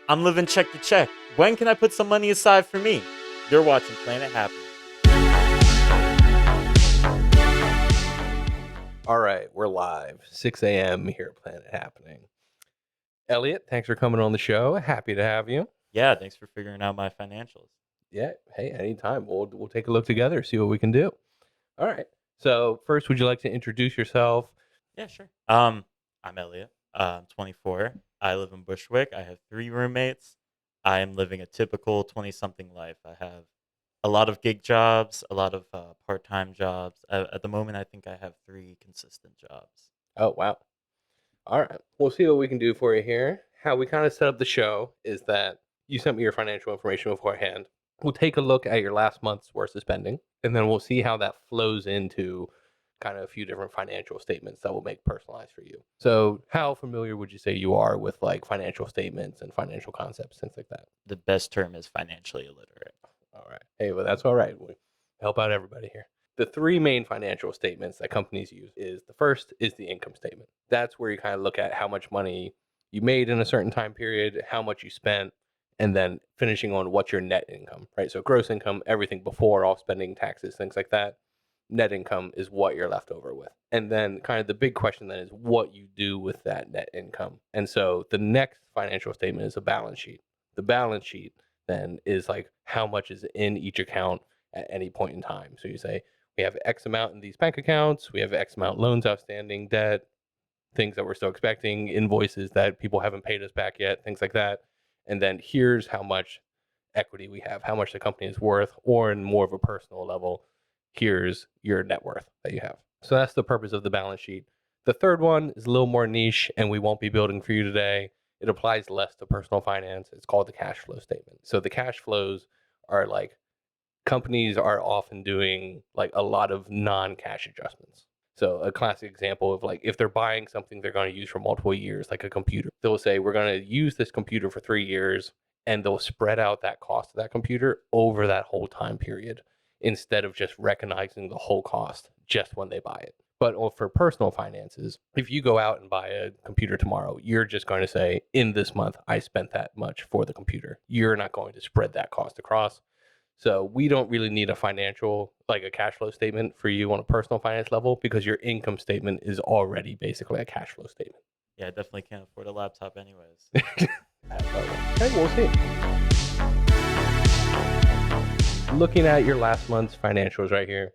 I'm living check to check. When can I put some money aside for me? You're watching Planet Happening. All right, we're live. 6 a.m. here at Planet Happening. Elliot, thanks for coming on the show. Happy to have you. Yeah, thanks for figuring out my financials. Yeah, hey, anytime. We'll take a look together, see what we can do. All right. So first, would you like to introduce yourself? Yeah, sure. I'm Elliot. I'm 24. I live in Bushwick. I have 3 roommates. I am living a typical 20-something life. I have a lot of gig jobs, a lot of part-time jobs. At the moment, I think I have 3 consistent jobs. Oh, wow. All right. We'll see what we can do for you here. How we kind of set up the show is that you sent me your financial information beforehand. We'll take a look at your last month's worth of spending, and then we'll see how that flows into kind of a few different financial statements that will make personalized for you. So, how familiar would you say you are with like financial statements and financial concepts, things like that? The best term is financially illiterate. All right. Hey, well, that's all right. We help out everybody here. The 3 main financial statements that companies use is the first is the income statement. That's where you kind of look at how much money you made in a certain time period, how much you spent, and then finishing on what's your net income, right? So gross income, everything before all spending, taxes, things like that. Net income is what you're left over with. And then kind of the big question then is what you do with that net income. And so the next financial statement is a balance sheet. The balance sheet then is like how much is in each account at any point in time. So you say, we have X amount in these bank accounts, we have X amount loans outstanding, debt, things that we're still expecting, invoices that people haven't paid us back yet, things like that. And then here's how much equity we have, how much the company is worth, or in more of a personal level, here's your net worth that you have. So that's the purpose of the balance sheet. The third one is a little more niche, and we won't be building for you today. It applies less to personal finance. It's called the cash flow statement. So the cash flows are like companies are often doing like a lot of non-cash adjustments. So a classic example of like if they're buying something they're going to use for multiple years, like a computer, they'll say we're going to use this computer for 3 years, and they'll spread out that cost of that computer over that whole time period instead of just recognizing the whole cost just when they buy it. But for personal finances, if you go out and buy a computer tomorrow, you're just going to say, in this month, I spent that much for the computer. You're not going to spread that cost across. So we don't really need a financial, like a cash flow statement for you on a personal finance level because your income statement is already basically a cash flow statement. Yeah, I definitely can't afford a laptop anyways. Okay, we'll see. Looking at your last month's financials right here,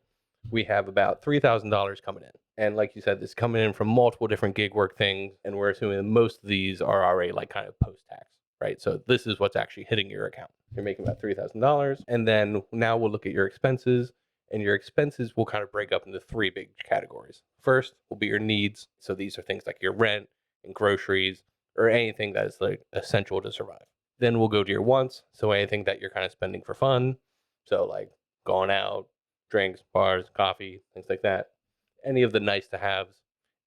we have about $3,000 coming in. And like you said, this is coming in from multiple different gig work things. And we're assuming that most of these are already like kind of post-tax, right? So this is what's actually hitting your account. You're making about $3,000. And then now we'll look at your expenses. And your expenses will kind of break up into 3 big categories. First will be your needs. So these are things like your rent and groceries or anything that is like essential to survive. Then we'll go to your wants. So anything that you're kind of spending for fun. So like going out, drinks, bars, coffee, things like that. Any of the nice to haves.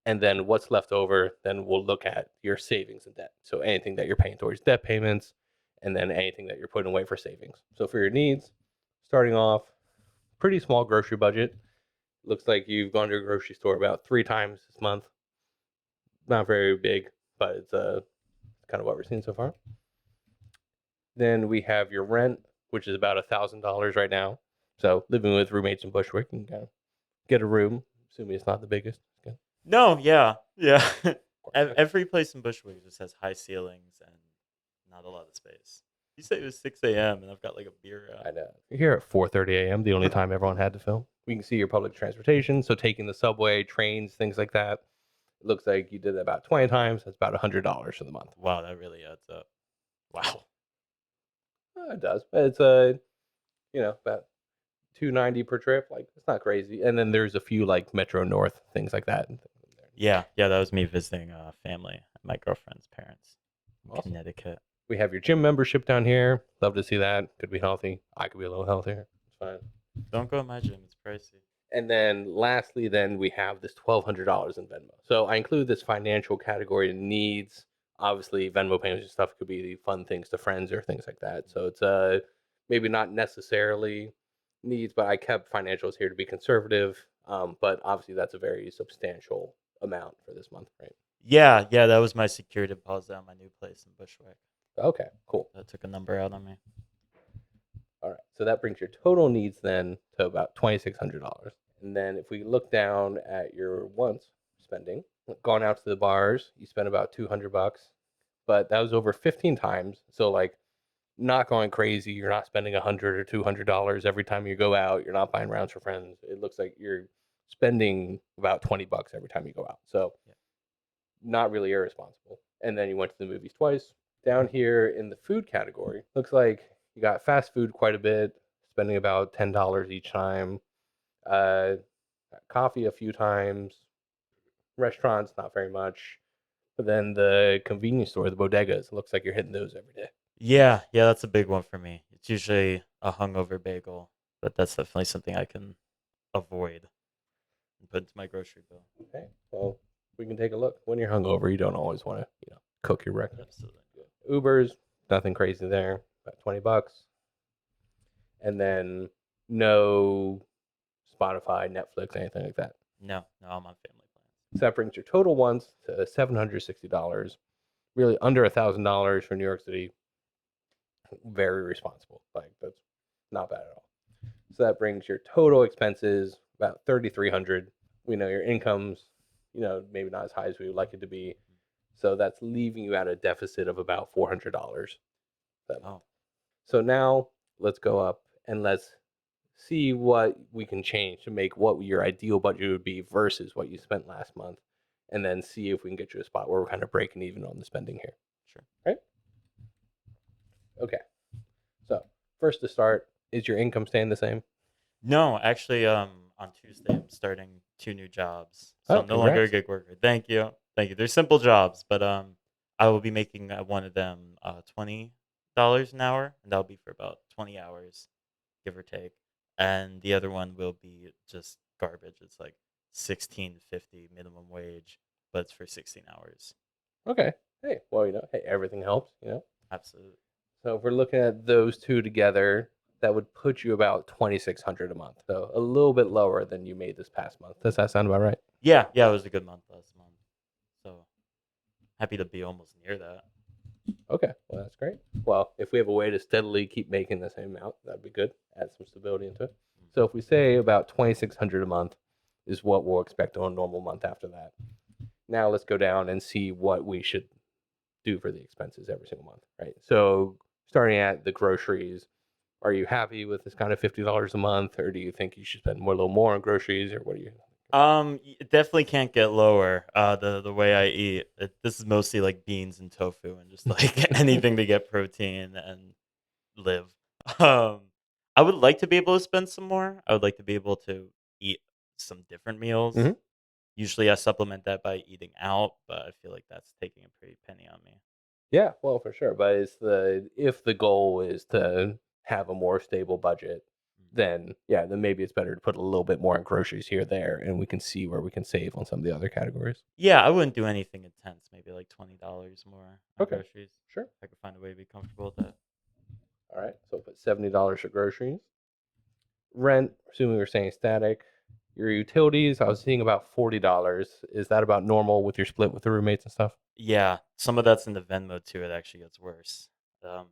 And then what's left over, then we'll look at your savings and debt. So anything that you're paying towards debt payments, and then anything that you're putting away for savings. So for your needs, starting off, pretty small grocery budget. Looks like you've gone to a grocery store about 3 times this month. Not very big, but it's kind of what we're seeing so far. Then we have your rent, which is about $1,000 right now. So living with roommates in Bushwick, you can kind of get a room, assuming it's not the biggest. Okay. No, yeah. Every place in Bushwick just has high ceilings and not a lot of space. You say it was 6 a.m. and I've got like a beer out. I know. You're here at 4:30 a.m., the only time everyone had to film. We can see your public transportation, so taking the subway, trains, things like that. It looks like you did that about 20 times. That's about $100 for the month. Wow, that really adds up. Wow. It does. But it's about $290 per trip. Like, it's not crazy. And then there's a few like Metro North, things like that. Yeah, that was me visiting family, my girlfriend's parents in Awesome. Connecticut. We have your gym membership down here. Love to see that. Could be healthy. I could be a little healthier. It's fine. Don't go to my gym, it's pricey. And then lastly, then we have this $1,200 in Venmo. So I include this financial category in needs. Obviously, Venmo payments and stuff could be fun things to friends or things like that. So it's maybe not necessarily needs, but I kept financials here to be conservative. But obviously, that's a very substantial amount for this month, right? Yeah, that was my security deposit on my new place in Bushwick. Okay, cool. That took a number out on me. All right. So that brings your total needs then to about $2,600. And then if we look down at your wants spending, gone out to the bars, you spent about $200, but that was over 15 times. So like not going crazy. You're not spending $100 or $200 every time you go out. You're not buying rounds for friends. It looks like you're spending about $20 every time you go out. So Yeah. not really irresponsible. And then you went to the movies twice. Down here in the food category, looks like you got fast food quite a bit, spending about $10 each time. Uh, Coffee a few times. Restaurants, not very much. But then the convenience store, the bodegas, looks like you're hitting those every day. Yeah, yeah, that's a big one for me. It's usually a hungover bagel, but that's definitely something I can avoid and put into my grocery bill. Okay, well, we can take a look. When you're hungover, you don't always want to, cook your breakfast. Absolutely. Ubers, nothing crazy there, about $20. And then no Spotify, Netflix, anything like that. No, no, I'm on family plans. So that brings your total ones to $760. Really under $1,000 for New York City. Very responsible. Like that's not bad at all. So that brings your total expenses about 3,300. We know your incomes, maybe not as high as we would like it to be. So that's leaving you at a deficit of about $400 that month. Oh, So now let's go up and let's see what we can change to make what your ideal budget would be versus what you spent last month. And then see if we can get you a spot where we're kind of breaking even on the spending here. sure. Right? Okay. So first to start, is your income staying the same? No, actually, on Tuesday I'm starting 2 new jobs, so Oh, I'm no longer a congrats. gig worker. Thank you, thank you. They're simple jobs, but I will be making one of them $20 an hour, and that'll be for about 20 hours, give or take. And the other one will be just garbage. It's like 16.50 minimum wage, but it's for 16 hours. Okay. Hey, well, hey, everything helps. Absolutely. So if we're looking at those two together, that would put you about 2,600 a month. So a little bit lower than you made this past month. Does that sound about right? Yeah, yeah, it was a good month last month, so happy to be almost near that. Okay, well, that's great. Well, if we have a way to steadily keep making the same amount, that'd be good. Add some stability into it. So if we say about 2,600 a month is what we'll expect on a normal month after that. Now let's go down and see what we should do for the expenses every single month, right? So starting at the groceries, are you happy with this kind of $50 a month, or do you think you should spend more, a little more on groceries, or what do you? It definitely can't get lower. The way I eat, this is mostly like beans and tofu and just like anything to get protein and live. Um, I would like to be able to spend some more. I would like to be able to eat some different meals. Mhm. Usually, I supplement that by eating out, but I feel like that's taking a pretty penny on me. Yeah, well, for sure. But if the goal is to have a more stable budget, Mm. then yeah, then maybe it's better to put a little bit more in groceries here, there, and we can see where we can save on some of the other categories. Yeah, I wouldn't do anything intense. Maybe like $20 more on Okay, groceries. sure. If I could find a way to be comfortable with that. All right, so put $70 for groceries. Rent, assuming we're staying static. Your utilities, I was seeing about $40. Is that about normal with your split with the roommates and stuff? Yeah, some of that's in the Venmo too. It actually gets worse. Um,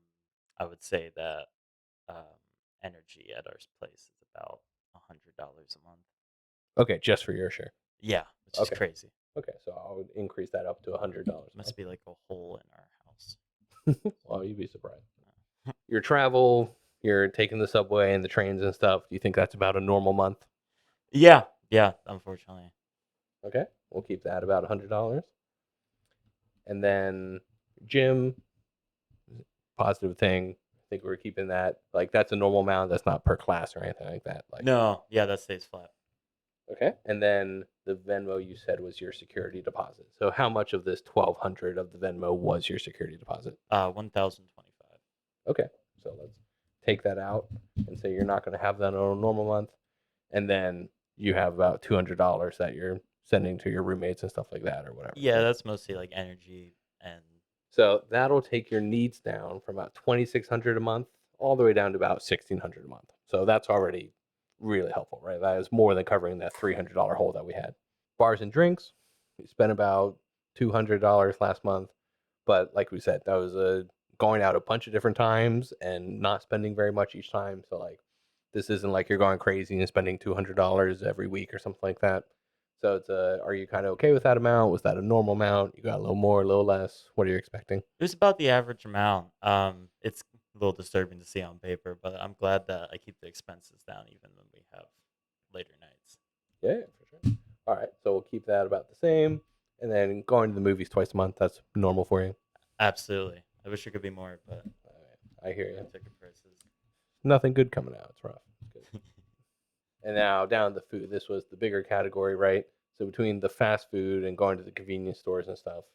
I would say that um, energy at our place is about $100 a month. Okay, just for your share. Yeah, which is Okay, crazy. okay, so I would increase that up to $100 a Must be like a hole in our house. month. Well, you'd be surprised. Your travel, you're taking the subway and the trains and stuff. Do you think that's about a normal month? Yeah, yeah. Unfortunately, Okay, we'll keep that about $100. And then gym, positive thing. I think we're keeping that like that's a normal amount. That's not per class or anything like that. Like no. Yeah, that stays flat. okay, and then the Venmo you said was your security deposit. So how much of this 1,200 of the Venmo was your security deposit? 1,025. Okay, so let's take that out and say you're not going to have that on a normal month, and then you have about $200 that you're sending to your roommates and stuff like that or whatever. Yeah, Right? that's mostly like energy and So that'll take your needs down from about 2,600 a month all the way down to about 1,600 a month. So that's already really helpful, right? That is more than covering that $300 hole that we had. Bars and drinks, we spent about $200 last month, but like we said, that was a going out a bunch of different times and not spending very much each time. So like this isn't like you're going crazy and spending $200 every week or something like that. So it's are you kind of okay with that amount? Was that a normal amount? You got a little more, a little less? What are you expecting? It was about the average amount. It's a little disturbing to see on paper, but I'm glad that I keep the expenses down even when we have later nights. Yeah, for sure. All right, so we'll keep that about the same. And then going to the movies twice a month, that's normal for you. Absolutely. I wish it could be more, but All right, I hear you. ticket prices. Nothing good coming out. It's rough. It's good. And now down to food. This was the bigger category, right? So between the fast food and going to the convenience stores and stuff,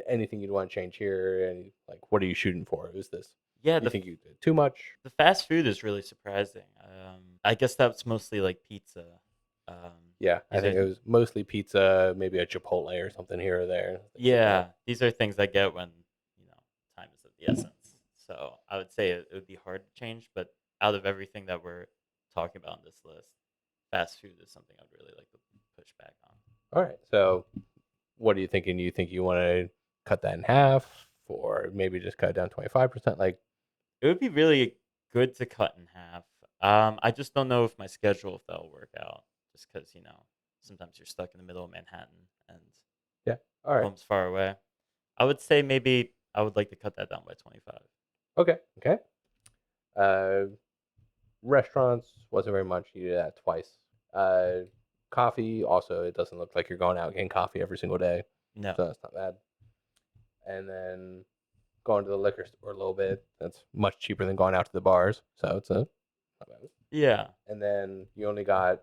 anything you'd want to change here? And like, what are you shooting for? Is this Yeah, you think you did too much? the fast food is really surprising. I guess that's mostly like pizza. Yeah, I These think are it was mostly pizza, maybe a Chipotle or something here or there. Things like that. yeah, these are things I get when you know time is of the essence. So I would say it would be hard to change, but out of everything that we're talking about on this list, fast food is something I'd really like to push back on. All right. So what are you thinking? You think you want to cut that in half, or maybe just cut it down 25%? Like, It would be really good to cut in half. I just don't know if my schedule if that'll work out. Just because sometimes you're stuck in the middle of Manhattan and yeah. All right. home's far away. I would say maybe I would like to cut that down by 25. Okay. Okay. Uh, Restaurants wasn't very much. You did that twice. Uh, Coffee also. It doesn't look like you're going out getting coffee every single day, No. so that's not bad. And then going to the liquor store a little bit. That's much cheaper than going out to the bars, so it's a not bad. Yeah. And then you only got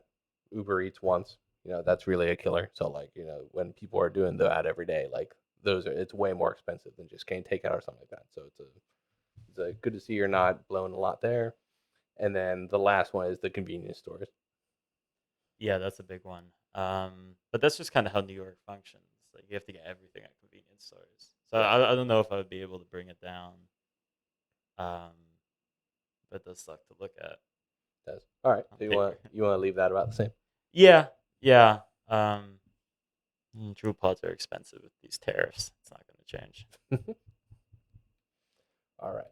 Uber Eats once. That's really a killer. So like when people are doing that every day, like it's way more expensive than just getting takeout or something like that. So it's a good to see you're not blowing a lot there. And then the last one is the convenience stores. Yeah, that's a big one. But that's just kind of how New York functions. Like you have to get everything at convenience stores. So Yeah, I don't know if I would be able to bring it down. Um, but it does suck to look at it does. All right. on So you want paper. you want to leave that about the same. Yeah, yeah. True pods are expensive with these tariffs. It's not going to change. All right.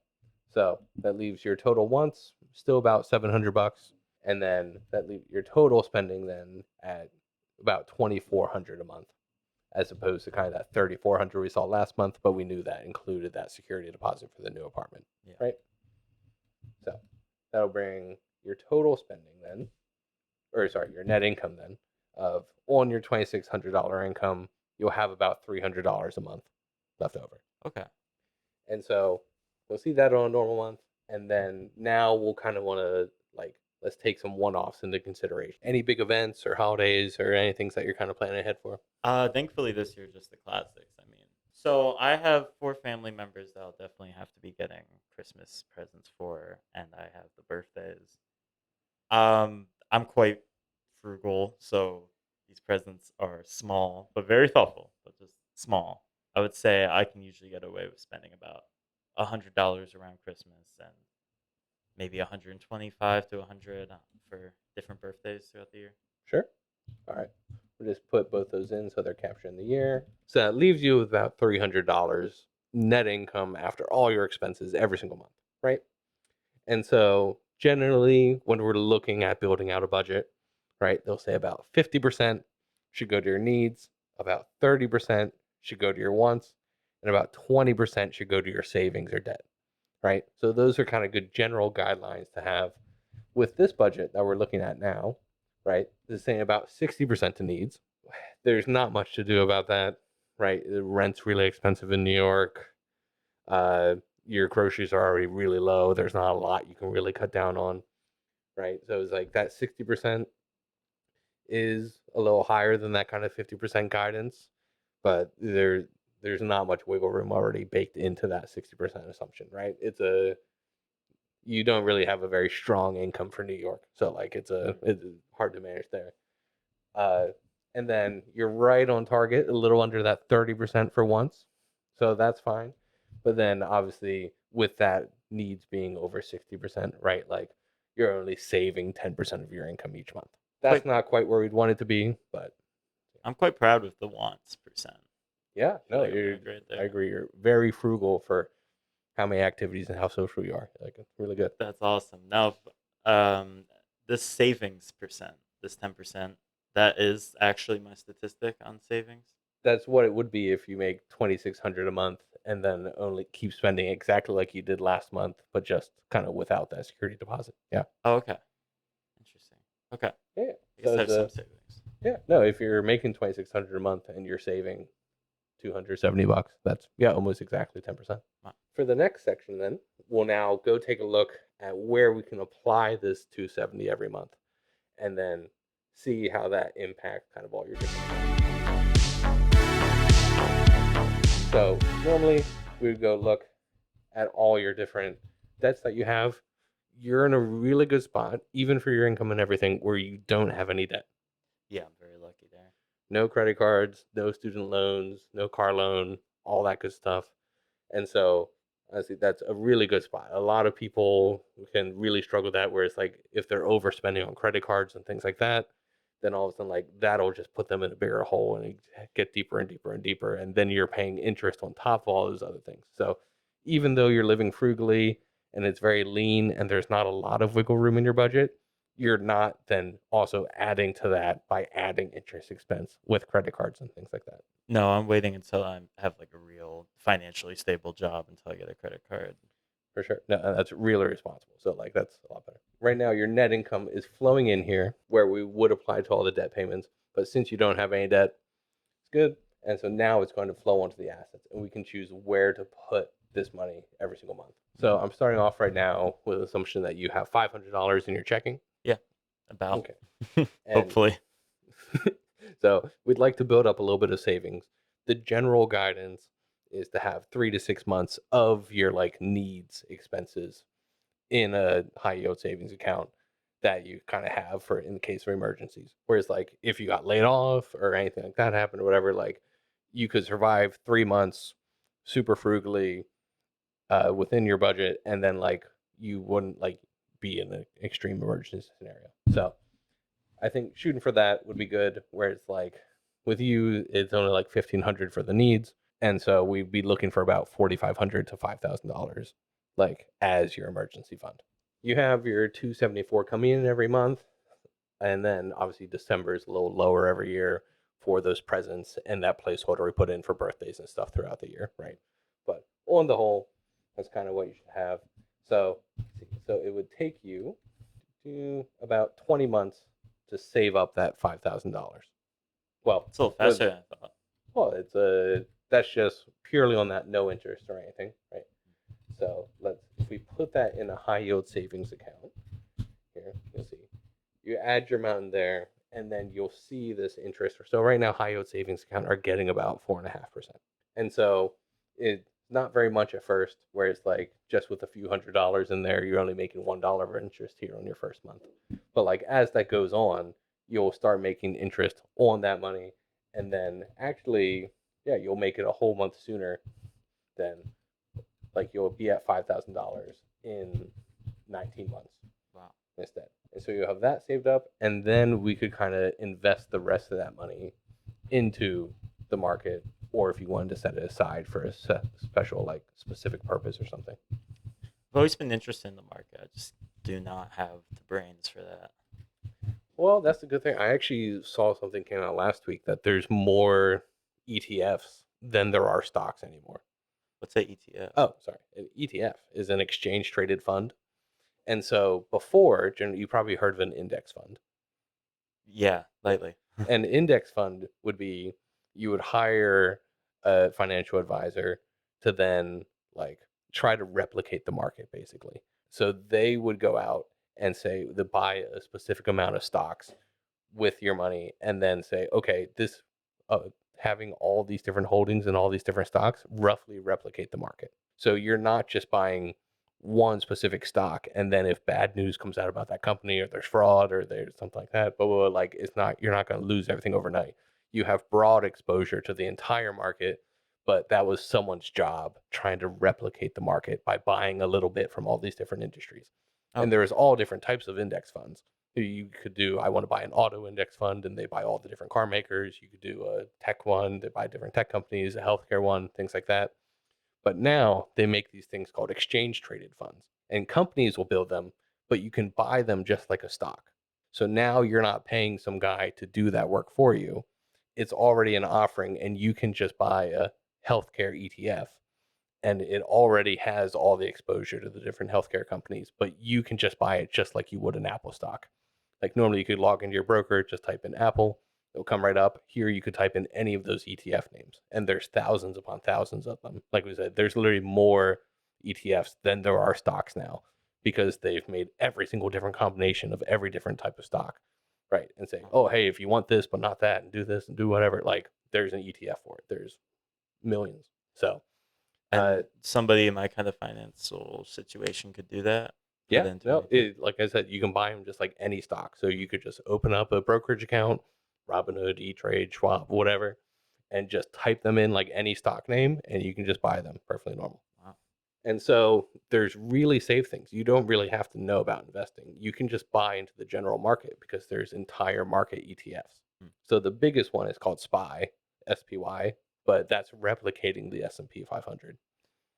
So that leaves your total once still about $700, and then that leaves your total spending then at about 2,400 a month, as opposed to kind of that 3,400 we saw last month, but we knew that included that security deposit for the new apartment, Yeah. right? So that'll bring your total spending then, or sorry, your net income then of on your $2,600 income, you'll have about $300 a month left over. Okay. And so we'll see that on a normal month. And then now we'll kind of want to like, let's take some one offs into consideration. Any big events or holidays or any things that you're kind of planning ahead for? Thankfully this year just the classics. I mean, so I have 4 family members that I'll definitely have to be getting Christmas presents for, and I have the birthdays. I'm quite frugal, so these presents are small but very thoughtful, but just small. I would say I can usually get away with spending about $100 around Christmas and maybe 125 to 100 for different birthdays throughout the year. Sure. All right. We'll just put both those in so they're captured in the year. So that leaves you with about $300 net income after all your expenses every single month, right? And so generally, when we're looking at building out a budget, right, they'll say about 50% should go to your needs, about 30% should go to your wants, and about 20% should go to your savings or debt, right? So those are kind of good general guidelines to have. With this budget that we're looking at now, right, this is saying about 60% to needs. There's not much to do about that, right? The rent's really expensive in New York. Uh, your groceries are already really low. There's not a lot you can really cut down on, right? So it's like that 60% is a little higher than that kind of 50% guidance, but there's not much wiggle room already baked into that 60% assumption, right? You don't really have a very strong income for New York, so like it's hard to manage there. Uh, and then you're right on target, a little under that 30% for once, so that's fine. But then obviously with that needs being over 60%, right? Like you're only saving 10% of your income each month. That's Quite, not quite where we'd want it to be, but I'm quite proud with the wants percent. yeah, I feel no, like I'm doing great I there. agree. You're very frugal for how many activities and how social you are. Like, it's really good. That's awesome. Now, um, this savings percent, this 10%, that is actually my statistic on savings. That's what it would be if you make 2,600 a month and then only keep spending exactly like you did last month, but just kind of without that security deposit. Yeah. Oh, okay. Interesting. Okay. Yeah. I So guess I it's have some a savings. yeah. No, if you're making 2,600 a month and you're saving $270, that's almost exactly 10%. Wow. For the next section, then we'll now go take a look at where we can apply this 270 every month, and then see how that impacts kind of all your different. So normally we would go look at all your different debts that you have. You're in a really good spot, even for your income and everything, where you don't have any debt. Yeah, I'm very lucky there. No credit cards, no student loans, no car loan, all that good stuff. And so honestly, that's a really good spot. A lot of people can really struggle with that, where it's like if they're overspending on credit cards and things like that, then all of a sudden like that'll just put them in a bigger hole and get deeper and deeper and deeper. And then you're paying interest on top of all those other things. So even though you're living frugally and it's very lean and there's not a lot of wiggle room in your budget, you're not then also adding to that by adding interest expense with credit cards and things like that. No, I'm waiting until I have like a real financially stable job until I get a credit card. For sure. No, that's really responsible. So like that's a lot better. Right now your net income is flowing in here where we would apply to all the debt payments, but since you don't have any debt, it's good. And so now it's going to flow onto the assets and we can choose where to put this money every single month. So I'm starting off right now with the assumption that you have $500 in your checking. Yeah, about. Okay. And Hopefully. so we'd like to build up a little bit of savings. The general guidance is to have 3 to 6 months of your like needs expenses in a high yield savings account that you kind of have for in the case of emergencies. Whereas like if you got laid off or anything like that happened or whatever, like you could survive 3 months super frugally within your budget, and then like you wouldn't like be in an extreme emergency scenario. So I think shooting for that would be good. Where it's like with you, it's only like 1,500 for the needs, and so we'd be looking for about 4,500 to $5,000, like as your emergency fund. You have your 274 coming in every month, and then obviously December is a little lower every year for those presents and that placeholder we put in for birthdays and stuff throughout the year, right? But on the whole, that's kind of what you should have. So, so it would take you to about 20 months to save up that $5,000. Well, It's a little faster than I thought. well, it's a that's just purely on that no interest or anything, right? So let's if we put that in a high yield savings account, here you'll see you add your amount in there, and then you'll see this interest. So right now, high yield savings account are getting about 4.5%, and so it's not very much at first. Where it's like just with a few $100s in there, you're only making $1 of interest here on your first month. But like as that goes on, you'll start making interest on that money, and then actually, yeah, you'll make it a whole month sooner than like you'll be at $5,000 in 19 months Wow. instead. And so you have that saved up, and then we could kind of invest the rest of that money into the market, or if you wanted to set it aside for a special, like specific purpose or something. I've always been interested in the market. I just do not have the brains for that. Well, that's the good thing. I actually saw something came out last week that there's more ETFs than there are stocks anymore. What's a ETF? Oh, sorry. An ETF is an exchange traded fund. And so before, you probably heard of an index fund. Yeah, lately. An index fund would be you would hire a financial advisor to then like try to replicate the market basically. So they would go out and say to buy a specific amount of stocks with your money and then say, okay, this having all these different holdings and all these different stocks roughly replicate the market. So you're not just buying one specific stock and then if bad news comes out about that company or there's fraud or there's something like that, but like it's not you're not going to lose everything overnight. You have broad exposure to the entire market, but that was someone's job trying to replicate the market by buying a little bit from all these different industries. And Okay. there's all different types of index funds. You could do I want to buy an auto index fund and they buy all the different car makers. You could do a tech one, they buy different tech companies, a healthcare one, things like that. But now they make these things called exchange traded funds, and companies will build them, but you can buy them just like a stock. So now you're not paying some guy to do that work for you. It's already an offering, and you can just buy a healthcare ETF, and it already has all the exposure to the different healthcare companies, but you can just buy it just like you would an Apple stock. Like normally you could log into your broker, just type in Apple, it'll come right up. Here you could type in any of those ETF names, and there's thousands upon thousands of them. Like we said, there's literally more ETFs than there are stocks now because they've made every single different combination of every different type of stock, right? And say, oh, hey, if you want this but not that, and do this and do whatever, like there's an ETF for it. There's millions. So, uh, And somebody in my kind of financial situation could do that. Put yeah, it into an no, ETF. like I said, you can buy them just like any stock. So you could just open up a brokerage account, Robinhood, E-Trade, Schwab, whatever, and just type them in like any stock name, and you can just buy them perfectly normal. Wow. And so there's really safe things. You don't really have to know about investing. You can just buy into the general market because there's entire market ETFs. Hmm. So the biggest one is called SPY, SPY, but that's replicating the S&P 500.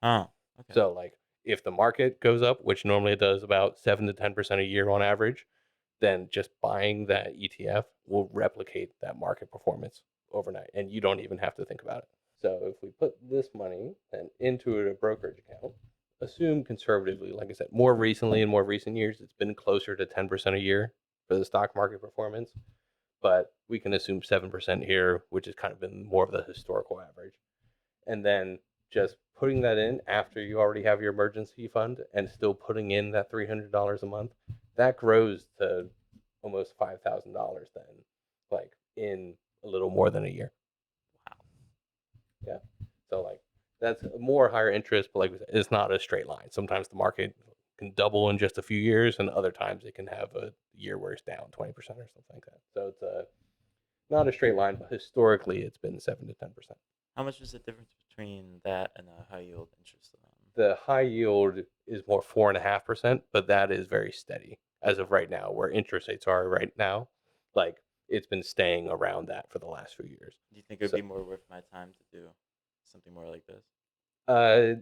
Oh, okay. So like if the market goes up, which normally it does about 7 to 10% a year on average, then just buying that ETF will replicate that market performance overnight, and you don't even have to think about it. So if we put this money then into a brokerage account, assume conservatively, like I said, more recently in more recent years, it's been closer to 10% a year for the stock market performance, but we can assume 7% here, which has kind of been more of the historical average. And then just putting that in after you already have your emergency fund and still putting in that $300 a month, that grows to almost $5,000 then, like in a little more than a year. Wow. Yeah. So like that's more higher interest, but like it's not a straight line. Sometimes the market can double in just a few years, and other times it can have a year where it's down 20% or something like that. So it's not a straight line, but historically it's been 7 to 10%. How much is the difference between that and a high yield interest loan? The high yield is more 4.5%, but that is very steady as of right now, where interest rates are right now. Like it's been staying around that for the last few years. Do you think it would So, be more worth my time to do something more like this?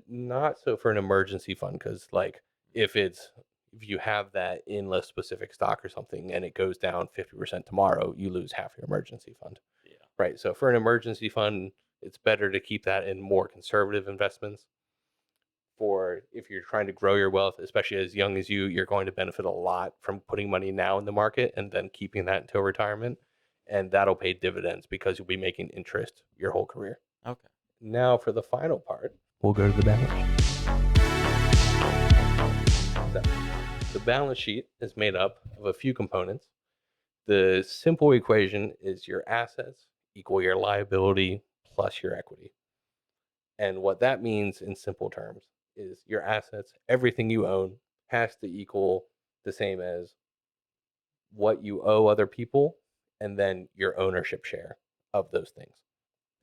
not so for an emergency fund because like if it's if you have that in a specific stock or something and it goes down 50% tomorrow, you lose half your emergency fund, Yeah. right? So for an emergency fund, it's better to keep that in more conservative investments for if you're trying to grow your wealth, especially as young as you're going to benefit a lot from putting money now in the market and then keeping that until retirement. And that'll pay dividends because you'll be making interest your whole career. Okay. Now, for the final part, we'll go to the balance sheet. So, the balance sheet is made up of a few components. The simple equation is your assets equal your liability plus your equity. And what that means in simple terms is your assets, everything you own, has to equal the same as what you owe other people and then your ownership share of those things.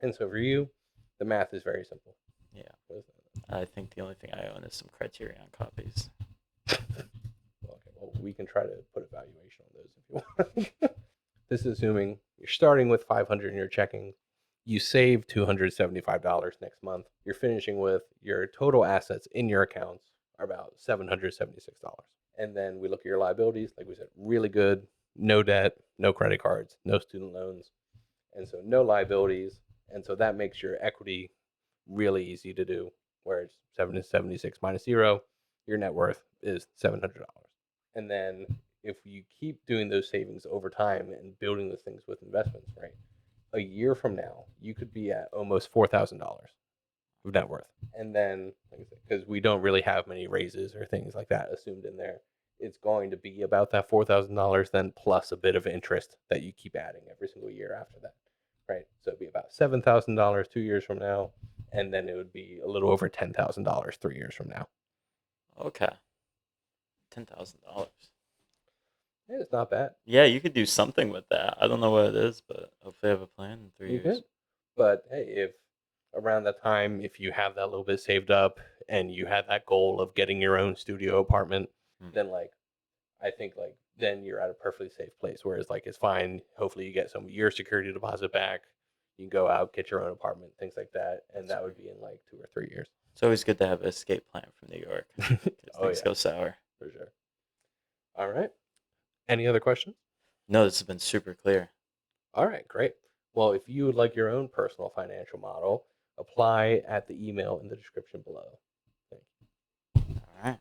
And so for you, the math is very simple. Yeah. I think the only thing I own is some Criterion copies. Okay, well, we can try to put a valuation on those if you want. This is assuming you're starting with 500 in your checking. You save $275 next month. You're finishing with your total assets in your accounts are about $776. And then we look at your liabilities, like we said, really good, no debt, no credit cards, no student loans. And so no liabilities. And so that makes your equity really easy to do, where it's 776 minus zero, your net worth is $700. And then if you keep doing those savings over time and building those things with investments, right? A year from now, you could be at almost $4,000 of net worth. And then, like I said, because we don't really have many raises or things like that assumed in there, it's going to be about that $4,000 then plus a bit of interest that you keep adding every single year after that, right? So it'd be about $7,000 2 years from now, and then it would be a little over $10,000 3 years from now. Okay. $10,000. Yeah, it's not bad. Yeah, you could do something with that. I don't know what it is, but hopefully I have a plan in 3 You years. could. But hey, if around that time, if you have that little bit saved up and you had that goal of getting your own studio apartment, Hmm. then like I think like then you're at a perfectly safe place. Whereas like it's fine. Hopefully you get some your security deposit back. You can go out, get your own apartment, things like that, and that would be in like 2 or 3 years. It's always good to have an escape plan from New York because Oh things yeah, go sour. for sure. All right. Any other questions? No, this has been super clear. All right, great. Well, if you would like your own personal financial model, apply at the email in the description below. Thank you. All right.